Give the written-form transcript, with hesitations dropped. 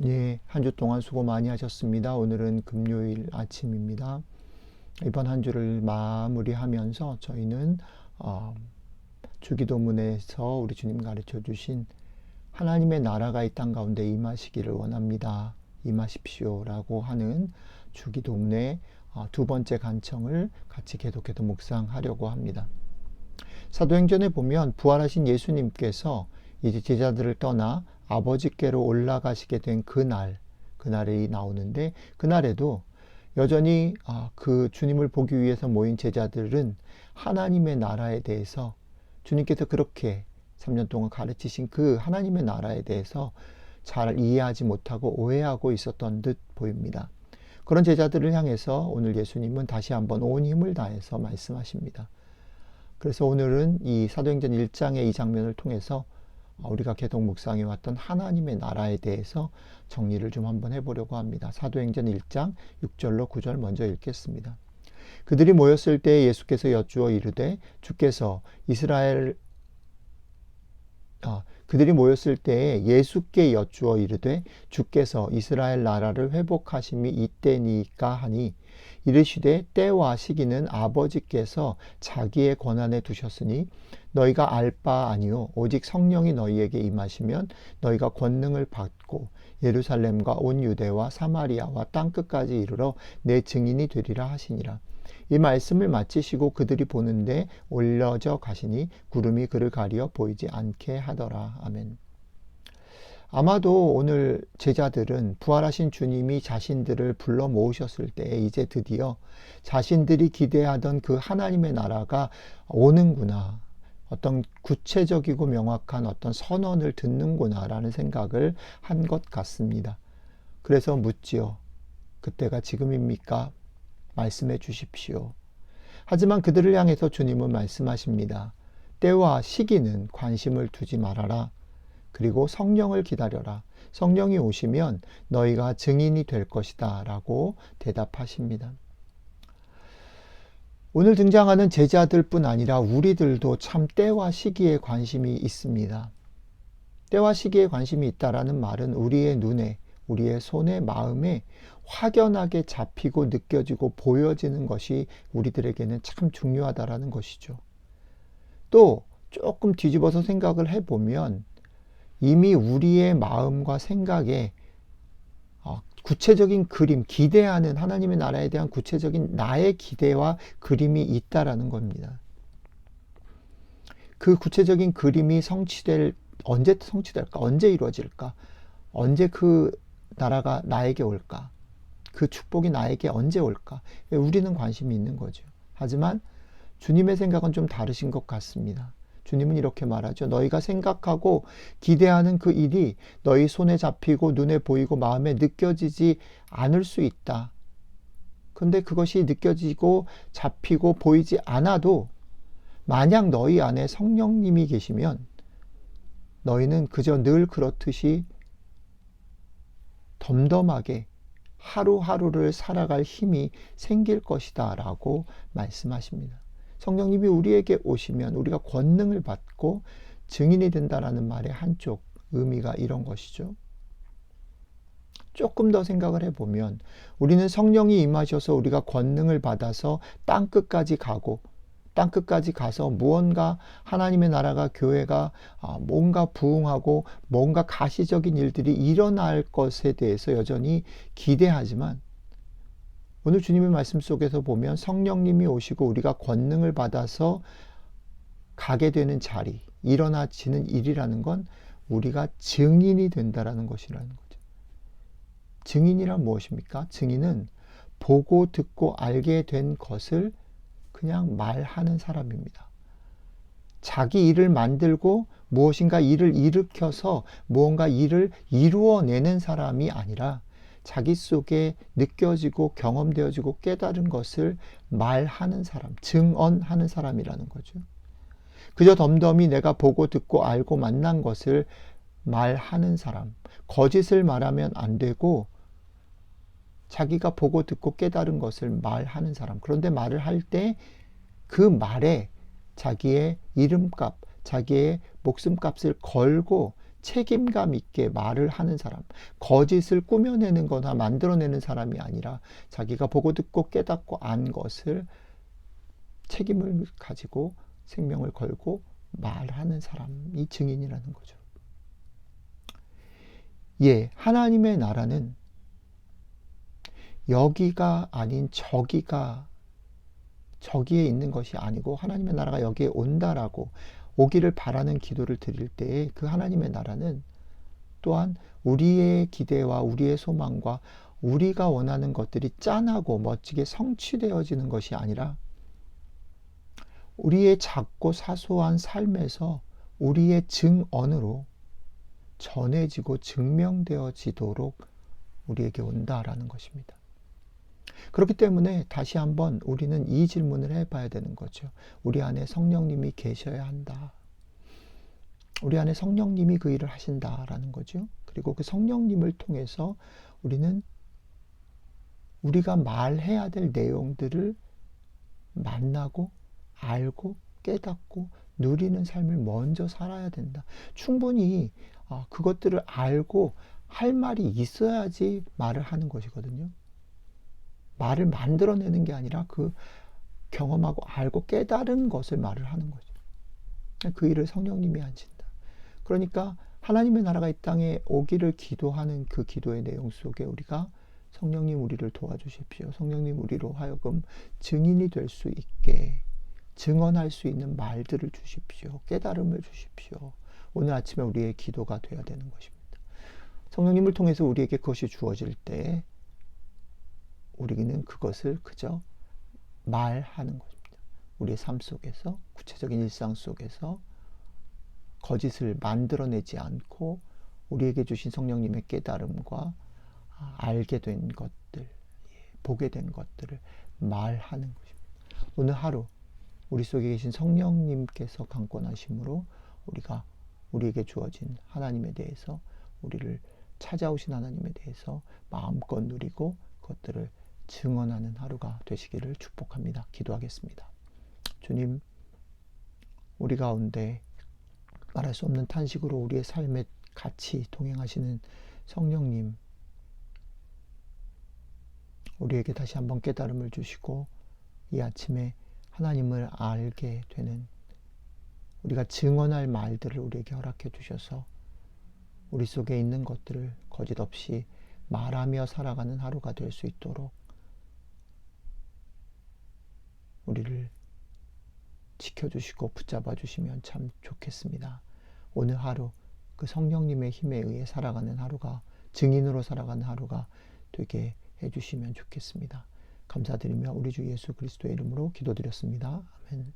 예, 한 주 동안 수고 많이 하셨습니다. 오늘은 금요일 아침입니다. 이번 한 주를 마무리하면서 저희는 주기도문에서 우리 주님 가르쳐 주신 하나님의 나라가 이 땅 가운데 임하시기를 원합니다. 임하십시오라고 하는 주기도문의 두 번째 간청을 같이 계속해서 묵상하려고 합니다. 사도행전에 보면 부활하신 예수님께서 이제 제자들을 떠나 아버지께로 올라가시게 된 그날이 나오는데, 그날에도 여전히 그 주님을 보기 위해서 모인 제자들은 하나님의 나라에 대해서, 주님께서 그렇게 3년 동안 가르치신 그 하나님의 나라에 대해서 잘 이해하지 못하고 오해하고 있었던 듯 보입니다. 그런 제자들을 향해서 오늘 예수님은 다시 한번 온 힘을 다해서 말씀하십니다. 그래서 오늘은 이 사도행전 1장의 이 장면을 통해서 우리가 계속 묵상해 왔던 하나님의 나라에 대해서 정리를 좀 한번 해보려고 합니다. 사도행전 1장 6절로 9절 먼저 읽겠습니다. 그들이 모였을 때 예수께서 여쭈어 이르되 그들이 모였을 때 예수께 여쭈어 이르되 주께서 이스라엘 나라를 회복하심이 이때니까 하니, 이르시되 때와 시기는 아버지께서 자기의 권한에 두셨으니 너희가 알 바 아니요 오직 성령이 너희에게 임하시면 너희가 권능을 받고 예루살렘과 온 유대와 사마리아와 땅끝까지 이르러 내 증인이 되리라 하시니라. 이 말씀을 마치시고 그들이 보는데 올려져 가시니 구름이 그를 가리어 보이지 않게 하더라. 아멘. 아마도 오늘 제자들은 부활하신 주님이 자신들을 불러 모으셨을 때 이제 드디어 자신들이 기대하던 그 하나님의 나라가 오는구나, 어떤 구체적이고 명확한 어떤 선언을 듣는구나 라는 생각을 한 것 같습니다. 그래서 묻지요. 그때가 지금입니까? 말씀해 주십시오. 하지만 그들을 향해서 주님은 말씀하십니다. 때와 시기는 관심을 두지 말아라. 그리고 성령을 기다려라. 성령이 오시면 너희가 증인이 될 것이다 라고 대답하십니다. 오늘 등장하는 제자들뿐 아니라 우리들도 참 때와 시기에 관심이 있습니다. 때와 시기에 관심이 있다라는 말은 우리의 눈에, 우리의 손에, 마음에 확연하게 잡히고 느껴지고 보여지는 것이 우리들에게는 참 중요하다라는 것이죠. 또 조금 뒤집어서 생각을 해보면 이미 우리의 마음과 생각에 구체적인 그림, 기대하는 하나님의 나라에 대한 구체적인 나의 기대와 그림이 있다라는 겁니다. 그 구체적인 그림이 언제 성취될까? 언제 이루어질까? 언제 그 나라가 나에게 올까? 그 축복이 나에게 언제 올까? 우리는 관심이 있는 거죠. 하지만 주님의 생각은 좀 다르신 것 같습니다. 주님은 이렇게 말하죠. 너희가 생각하고 기대하는 그 일이 너희 손에 잡히고 눈에 보이고 마음에 느껴지지 않을 수 있다. 그런데 그것이 느껴지고 잡히고 보이지 않아도 만약 너희 안에 성령님이 계시면 너희는 그저 늘 그렇듯이 덤덤하게 하루하루를 살아갈 힘이 생길 것이다 라고 말씀하십니다. 성령님이 우리에게 오시면 우리가 권능을 받고 증인이 된다라는 말의 한쪽 의미가 이런 것이죠. 조금 더 생각을 해보면 우리는 성령이 임하셔서 우리가 권능을 받아서 땅끝까지 가서 무언가 하나님의 나라가, 교회가 뭔가 부흥하고 뭔가 가시적인 일들이 일어날 것에 대해서 여전히 기대하지만, 오늘 주님의 말씀 속에서 보면 성령님이 오시고 우리가 권능을 받아서 가게 되는 자리, 일어나지는 일이라는 건 우리가 증인이 된다라는 것이라는 거죠. 증인이란 무엇입니까? 증인은 보고 듣고 알게 된 것을 그냥 말하는 사람입니다. 자기 일을 만들고 무엇인가 일을 일으켜서 무언가 일을 이루어내는 사람이 아니라 자기 속에 느껴지고 경험되어지고 깨달은 것을 말하는 사람, 증언하는 사람이라는 거죠. 그저 덤덤히 내가 보고 듣고 알고 만난 것을 말하는 사람, 거짓을 말하면 안 되고 자기가 보고 듣고 깨달은 것을 말하는 사람. 그런데 말을 할 때 그 말에 자기의 이름값, 자기의 목숨값을 걸고 책임감 있게 말을 하는 사람, 거짓을 꾸며내는 거나 만들어내는 사람이 아니라 자기가 보고 듣고 깨닫고 안 것을 책임을 가지고 생명을 걸고 말하는 사람이 증인이라는 거죠. 예, 하나님의 나라는 여기가 아닌 저기에 있는 것이 아니고 하나님의 나라가 여기에 온다라고 오기를 바라는 기도를 드릴 때에 그 하나님의 나라는 또한 우리의 기대와 우리의 소망과 우리가 원하는 것들이 짠하고 멋지게 성취되어지는 것이 아니라 우리의 작고 사소한 삶에서 우리의 증언으로 전해지고 증명되어지도록 우리에게 온다라는 것입니다. 그렇기 때문에 다시 한번 우리는 이 질문을 해봐야 되는 거죠. 우리 안에 성령님이 계셔야 한다. 우리 안에 성령님이 그 일을 하신다라는 거죠. 그리고 그 성령님을 통해서 우리는 우리가 말해야 될 내용들을 만나고 알고 깨닫고 누리는 삶을 먼저 살아야 된다. 충분히 그것들을 알고 할 말이 있어야지 말을 하는 것이거든요. 말을 만들어내는 게 아니라 그 경험하고 알고 깨달은 것을 말을 하는 거죠. 그 일을 성령님이 하신다. 그러니까 하나님의 나라가 이 땅에 오기를 기도하는 그 기도의 내용 속에 우리가 성령님 우리를 도와주십시오. 성령님 우리로 하여금 증인이 될 수 있게 증언할 수 있는 말들을 주십시오. 깨달음을 주십시오. 오늘 아침에 우리의 기도가 되어야 되는 것입니다. 성령님을 통해서 우리에게 그것이 주어질 때 우리는 그것을 그저 말하는 것입니다. 우리의 삶 속에서 구체적인 일상 속에서 거짓을 만들어내지 않고 우리에게 주신 성령님의 깨달음과 알게 된 것들, 보게 된 것들을 말하는 것입니다. 오늘 하루 우리 속에 계신 성령님께서 강권하심으로 우리가 우리에게 주어진 하나님에 대해서 우리를 찾아오신 하나님에 대해서 마음껏 누리고 그것들을 증언하는 하루가 되시기를 축복합니다. 기도하겠습니다. 주님, 우리 가운데 말할 수 없는 탄식으로 우리의 삶에 같이 동행하시는 성령님, 우리에게 다시 한번 깨달음을 주시고 이 아침에 하나님을 알게 되는 우리가 증언할 말들을 우리에게 허락해 주셔서 우리 속에 있는 것들을 거짓 없이 말하며 살아가는 하루가 될 수 있도록 우리를 지켜주시고 붙잡아 주시면 참 좋겠습니다. 오늘 하루 그 성령님의 힘에 의해 살아가는 하루가 증인으로 살아가는 하루가 되게 해주시면 좋겠습니다. 감사드리며 우리 주 예수 그리스도의 이름으로 기도드렸습니다. 아멘.